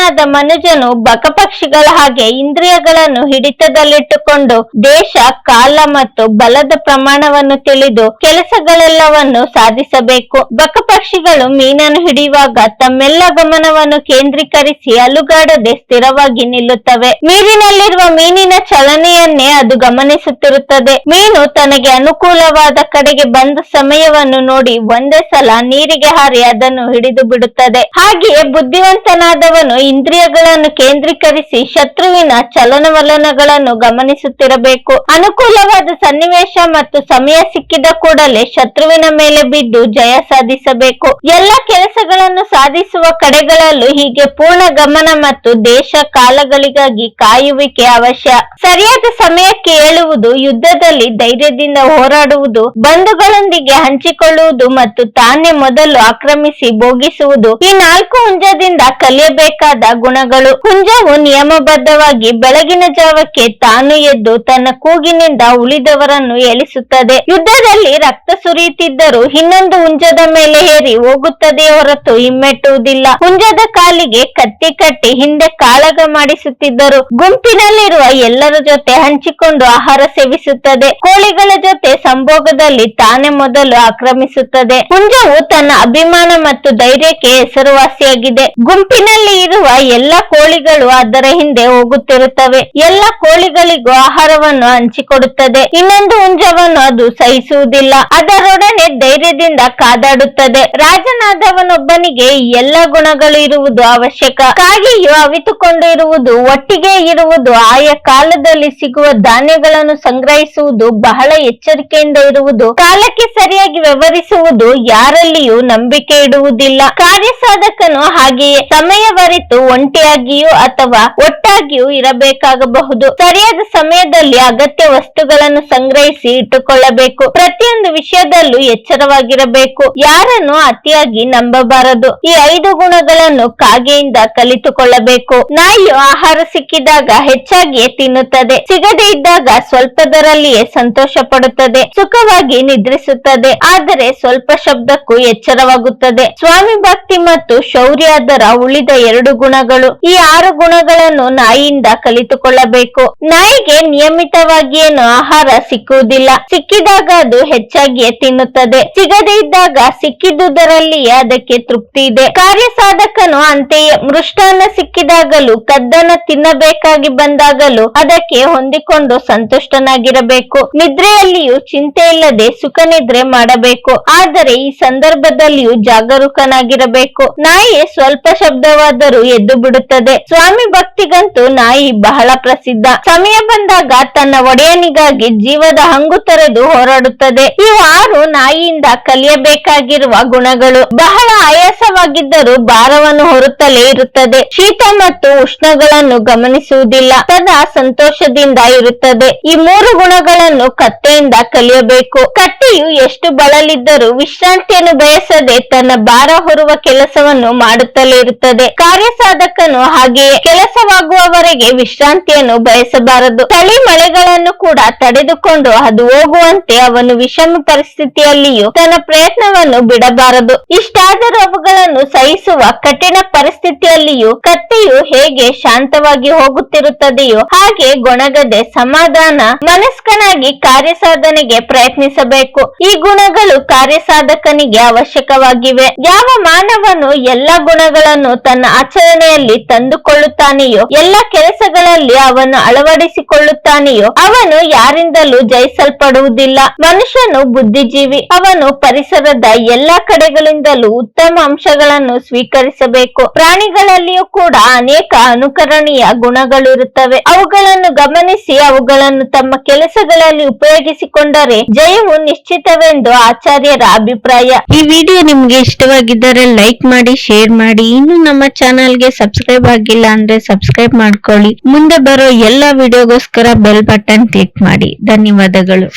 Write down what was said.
ಬುದ್ಧಿವಂತನಾದ ಮನುಜನು ಬಕಪಕ್ಷಿಗಳ ಹಾಗೆ ಇಂದ್ರಿಯಗಳನ್ನು ಹಿಡಿತದಲ್ಲಿಟ್ಟುಕೊಂಡು ದೇಶ, ಕಾಲ ಮತ್ತು ಬಲದ ಪ್ರಮಾಣವನ್ನು ತಿಳಿದು ಕೆಲಸಗಳೆಲ್ಲವನ್ನು ಸಾಧಿಸಬೇಕು. ಬಕಪಕ್ಷಿಗಳು ಮೀನನ್ನು ಹಿಡಿಯುವಾಗ ತಮ್ಮೆಲ್ಲ ಗಮನವನ್ನು ಕೇಂದ್ರೀಕರಿಸಿ ಅಲುಗಾಡದೆ ಸ್ಥಿರವಾಗಿ ನಿಲ್ಲುತ್ತವೆ. ನೀರಿನಲ್ಲಿರುವ ಮೀನಿನ ಚಲನೆಯನ್ನೇ ಅದು ಗಮನಿಸುತ್ತಿರುತ್ತದೆ. ಮೀನು ತನಗೆ ಅನುಕೂಲವಾದ ಕಡೆಗೆ ಬಂದ ಸಮಯವನ್ನು ನೋಡಿ ಒಂದೇ ಸಲ ನೀರಿಗೆ ಹಾರಿ ಅದನ್ನು ಹಿಡಿದು ಬಿಡುತ್ತದೆ. ಹಾಗೆಯೇ ಬುದ್ಧಿವಂತನಾದವನು ಇಂದ್ರಿಯಗಳನ್ನು ಕೇಂದ್ರೀಕರಿಸಿ ಶತ್ರುವಿನ ಚಲನವಲನಗಳನ್ನು ಗಮನಿಸುತ್ತಿರಬೇಕು. ಅನುಕೂಲವಾದ ಸನ್ನಿವೇಶ ಮತ್ತು ಸಮಯ ಸಿಕ್ಕಿದ ಕೂಡಲೇ ಶತ್ರುವಿನ ಮೇಲೆ ಬಿದ್ದು ಜಯ ಸಾಧಿಸಬೇಕು. ಎಲ್ಲ ಕೆಲಸಗಳನ್ನು ಸಾಧಿಸುವ ಕಡೆಗಳಲ್ಲೂ ಹೀಗೆ ಪೂರ್ಣ ಗಮನ ಮತ್ತು ದೇಶ ಕಾಲಗಳಿಗಾಗಿ ಕಾಯುವಿಕೆ ಅವಶ್ಯ. ಸರಿಯಾದ ಸಮಯಕ್ಕೆ ಏಳುವುದು, ಯುದ್ಧದಲ್ಲಿ ಧೈರ್ಯದಿಂದ ಹೋರಾಡುವುದು, ಬಂಧುಗಳೊಂದಿಗೆ ಹಂಚಿಕೊಳ್ಳುವುದು ಮತ್ತು ತಾನೇ ಮೊದಲು ಆಕ್ರಮಿಸಿ ಭೋಗಿಸುವುದು ಈ 4 ಹುಂಜದಿಂದ ಕಲಿಯಬೇಕಾದ ಗುಣಗಳು. ಹುಂಜವು ನಿಯಮಬದ್ಧವಾಗಿ ಬೆಳಗಿನ ಜಾವಕ್ಕೆ ತಾನು ಎದ್ದು ತನ್ನ ಕೂಗಿನಿಂದ ಉಳಿದವರನ್ನು ಎಳಿಸುತ್ತದೆ. ಯುದ್ಧದಲ್ಲಿ ರಕ್ತ ಸುರಿಯುತ್ತಿದ್ದರೂ ಇನ್ನೊಂದು ಹುಂಜದ ಮೇಲೆ ಏರಿ ಹೋಗುತ್ತದೆ ಹೊರತು ಹಿಮ್ಮೆಟ್ಟುವುದಿಲ್ಲ. ಹುಂಜದ ಕಾಲಿಗೆ ಕತ್ತಿ ಕಟ್ಟಿ ಹಿಂದೆ ಕಾಳಗ ಮಾಡಿಸುತ್ತಿದ್ದರು ಗುಂಪಿನಲ್ಲಿರುವ ಎಲ್ಲರ ಜೊತೆ ಹಂಚಿಕೊಂಡು ಆಹಾರ ಸೇವಿಸುತ್ತದೆ. ಕೋಳಿಗಳ ಜೊತೆ ಸಂಭೋಗದಲ್ಲಿ ತಾನೇ ಮೊದಲು ಆಕ್ರಮಿಸುತ್ತದೆ. ಹುಂಜವು ತನ್ನ ಅಭಿಮಾನ ಮತ್ತು ಧೈರ್ಯಕ್ಕೆ ಹೆಸರುವಾಸಿಯಾಗಿದೆ. ಗುಂಪಿನಲ್ಲಿ ಇರುವ ಎಲ್ಲ ಕೋಳಿಗಳು ಅದರ ಹಿಂದೆ ಹೋಗುತ್ತಿರುತ್ತವೆ. ಎಲ್ಲ ಕೋಳಿಗಳಿಗೂ ಆಹಾರವನ್ನು ಹಂಚಿಕೊಡುತ್ತದೆ. ಇನ್ನೊಂದು ಹುಂಜವನ್ನು ಅದು ಸಹಿಸುವುದಿಲ್ಲ. ಅದರೊಡನೆ ಧೈರ್ಯದಿಂದ ಕಾದಾಡುತ್ತದೆ. ರಾಜನಾದವನೊಬ್ಬನಿಗೆ ಈ ಎಲ್ಲ ಗುಣಗಳು ಇರುವುದು ಅವಶ್ಯಕ. ಕಾಗೆಯು ಅವಿತುಕೊಂಡು ಇರುವುದು, ಒಟ್ಟಿಗೆ ಇರುವುದು, ಆಯಾ ಕಾಲದಲ್ಲಿ ಸಿಗುವ ಧಾನ್ಯಗಳನ್ನು ಸಂಗ್ರಹಿಸುವುದು, ಬಹಳ ಎಚ್ಚರಿಕೆಯಿಂದ ಇರುವುದು, ಕಾಲಕ್ಕೆ ಸರಿಯಾಗಿ ವ್ಯವಹರಿಸುವುದು, ಯಾರಲ್ಲಿಯೂ ನಂಬಿಕೆ ಇಡುವುದಿಲ್ಲ. ಕಾರ್ಯಸಾಧಕನು ಹಾಗೆಯೇ ಸಮಯವರಿತು ಒಂಟಿಯಾಗಿಯೂ ಅಥವಾ ಒಟ್ಟಾಗಿಯೂ ಇರಬೇಕಾಗಬಹುದು. ಸರಿಯಾದ ಸಮಯದಲ್ಲಿ ಅಗತ್ಯ ವಸ್ತುಗಳನ್ನು ಸಂಗ್ರಹಿಸಿ ಇಟ್ಟುಕೊಳ್ಳಬೇಕು. ಪ್ರತಿಯೊಂದು ವಿಷಯದಲ್ಲೂ ಎಚ್ಚರವಾಗಿರಬೇಕು. ಯಾರನ್ನು ಅತಿಯಾಗಿ ನಂಬಬಾರದು. ಈ 5 ಗುಣಗಳನ್ನು ಕಾಗೆಯಿಂದ ಕಲಿತುಕೊಳ್ಳಬೇಕು. ನಾಯಿಯು ಆಹಾರ ಸಿಕ್ಕಿದಾಗ ಹೆಚ್ಚಾಗಿಯೇ ತಿನ್ನುತ್ತದೆ. ಸಿಗದೇ ಇದ್ದಾಗ ಸ್ವಲ್ಪದರಲ್ಲಿಯೇ ಸಂತೋಷ ಪಡುತ್ತದೆ. ಸುಖವಾಗಿ ನಿದ್ರಿಸುತ್ತದೆ, ಆದರೆ ಸ್ವಲ್ಪ ಶಬ್ದಕ್ಕೂ ಎಚ್ಚರವಾಗುತ್ತದೆ. ಸ್ವಾಮಿ ಭಕ್ತಿ ಮತ್ತು ಶೌರ್ಯ ಅದರ ಉಳಿದ 2 ಗುಣಗಳು. ಈ 6 ಗುಣಗಳನ್ನು ನಾಯಿಯಿಂದ ಕಲಿತುಕೊಳ್ಳಬೇಕು. ನಾಯಿಗೆ ನಿಯಮಿತವಾಗಿಯೇನು ಆಹಾರ ಸಿಕ್ಕುವುದಿಲ್ಲ. ಸಿಕ್ಕಿದಾಗ ಅದು ಹೆಚ್ಚಾಗಿಯೇ ತಿನ್ನುತ್ತದೆ. ಸಿಗದೇ ಇದ್ದಾಗ ಸಿಕ್ಕಿದುದರಲ್ಲಿಯೇ ಅದಕ್ಕೆ ತೃಪ್ತಿ ಇದೆ. ಕಾರ್ಯಸಾಧಕನು ಅಂತೆಯೇ. ಮೃಷ್ಟಾನ್ನ ಸಿಕ್ಕಿದಾಗಲೂ ಕದ್ದನ್ನ ತಿನ್ನಬೇಕಾಗಿ ಬಂದಾಗಲೂ ಅದಕ್ಕೆ ಹೊಂದಿಕೊಂಡು ಸಂತುಷ್ಟನಾಗಿರಬೇಕು. ನಿದ್ರೆಯಲ್ಲಿಯೂ ಚಿಂತೆ ಇಲ್ಲದೆ ಸುಖ ನಿದ್ರೆ ಮಾಡಬೇಕು. ಆದರೆ ಈ ಸಂದರ್ಭದಲ್ಲಿಯೂ ಜಾಗರೂಕನಾಗಿರಬೇಕು. ನಾಯಿ ಸ್ವಲ್ಪ ಶಬ್ದವಾದರೂ ಎದ್ದು ಬಿಡುತ್ತದೆ. ಸ್ವಾಮಿ ಭಕ್ತಿಗಂತೂ ನಾಯಿ ಬಹಳ ಪ್ರಸಿದ್ಧ. ಸಮಯ ಬಂದಾಗ ತನ್ನ ಒಡೆಯನಿಗಾಗಿ ಜೀವದ ಹಂಗು ತೊರೆದು ಹೋರಾಡುತ್ತದೆ. ಇವು 6 ನಾಯಿಯಿಂದ ಕಲಿಯಬೇಕಾಗಿರುವ ಗುಣಗಳು. ಬಹಳ ಆಯಾಸವಾಗಿದ್ದರೂ ಭಾರವನ್ನು ಹೊರುತ್ತಲೇ ಇರುತ್ತದೆ. ಶೀತ ಮತ್ತು ಉಷ್ಣಗಳನ್ನು ಗಮನಿಸುವುದಿಲ್ಲ. ಸದಾ ಸಂತೋಷದಿಂದ ಇರುತ್ತದೆ. ಈ 3 ಗುಣಗಳನ್ನು ಕತ್ತೆಯಿಂದ ಕಲಿಯಬೇಕು. ಕತ್ತೆಯು ಎಷ್ಟು ಬಳಲಿದ್ದರೂ ವಿಶ್ರಾಂತಿಯನ್ನು ಬಯಸದೆ ತನ್ನ ಭಾರ ಹೊರುವ ಕೆಲಸವನ್ನು ಮಾಡುತ್ತಲೇ ಇರುತ್ತದೆ. ಕಾರ್ಯಸಾಧಕನು ಹಾಗೆಯೇ. ಕೆಲಸವಾಗುವವರೆಗೆ ವಿಶ್ರಾಂತಿಯನ್ನು ಬಯಸಬಾರದು. ಚಳಿ ಮಳೆಗಳನ್ನು ಕೂಡ ತಡೆದುಕೊಂಡು ಅದು ಹೋಗುವಂತೆ ಅವನು ವಿಷಮ ಪರಿಸ್ಥಿತಿಯಲ್ಲಿಯೂ ತನ್ನ ಪ್ರಯತ್ನವನ್ನು ಬಿಡಬಾರದು. ಇಷ್ಟಾದರೂ ಅವುಗಳನ್ನು ಸಹಿಸುವ ಕಠಿಣ ಪರಿಸ್ಥಿತಿಯಲ್ಲಿಯೂ ಕತ್ತೆಯು ಹೇಗೆ ಶಾಂತವಾಗಿ ಹೋಗುತ್ತಿರುತ್ತದೆಯೋ ಹಾಗೆ ಗೊಣಗದೆ ಸಮಾಧಾನ ಮನಸ್ಕನಾಗಿ ಕಾರ್ಯಸಾಧನೆಗೆ ಪ್ರಯತ್ನಿಸಬೇಕು. ಈ ಗುಣಗಳು ಕಾರ್ಯಸಾಧಕನಿಗೆ ಅವಶ್ಯಕವಾಗಿವೆ. ಯಾವ ಮಾನವನು ಎಲ್ಲ ಗುಣಗಳನ್ನು ತನ್ನ ಆಚರಣೆಯಲ್ಲಿ ತಂದುಕೊಳ್ಳುತ್ತಾನೆಯೋ, ಎಲ್ಲ ಕೆಲಸಗಳಲ್ಲಿ ಅವನು ಅಳವಡಿಸಿಕೊಳ್ಳುತ್ತಾನೆಯೋ ಅವನು ಯಾರಿಂದಲೂ ಜಯಿಸಲ್ಪಡುವುದಿಲ್ಲ. ಮನುಷ್ಯನು ಬುದ್ಧಿಜೀವಿ. ಅವನು ಪರಿಸರದ ಎಲ್ಲಾ ಕಡೆಗಳಿಂದಲೂ ಉತ್ತಮ ಅಂಶಗಳನ್ನು ಸ್ವೀಕರಿಸಬೇಕು. ಪ್ರಾಣಿಗಳಲ್ಲಿಯೂ ಕೂಡ ಅನೇಕ ಅನುಕರಣೀಯ ಗುಣಗಳಿರುತ್ತವೆ. ಅವುಗಳನ್ನು ಗಮನಿಸಿ ಅವುಗಳನ್ನು ತಮ್ಮ ಕೆಲಸಗಳಲ್ಲಿ ಉಪಯೋಗಿಸಿಕೊಂಡರೆ ಜಯವು ನಿಶ್ಚಿತವೆಂದು ಆಚಾರ್ಯರ ಅಭಿಪ್ರಾಯ. ಈ ವಿಡಿಯೋ ನಿಮ್ಗೆ ಇಷ್ಟವಾಗಿದ್ದರೆ ಲೈಕ್ ಮಾಡಿ, ಶೇರ್ ಮಾಡಿ. ಇನ್ನು ನಮ್ಮ ಚಾನೆಲ್ಗೆ ಸಬ್ಸ್ಕ್ರೈಬ್ ಆಗಿಲ್ಲ ಅಂದ್ರೆ ಸಬ್ಸ್ಕ್ರೈಬ್ ಮಾಡ್ಕೊಳ್ಳಿ. ಮುಂದೆ ಬರೋ ಎಲ್ಲಾ ವಿಡಿಯೋಗೋಸ್ಕರ ಬೆಲ್ ಬಟನ್ ಕ್ಲಿಕ್ ಮಾಡಿ. ಧನ್ಯವಾದಗಳು.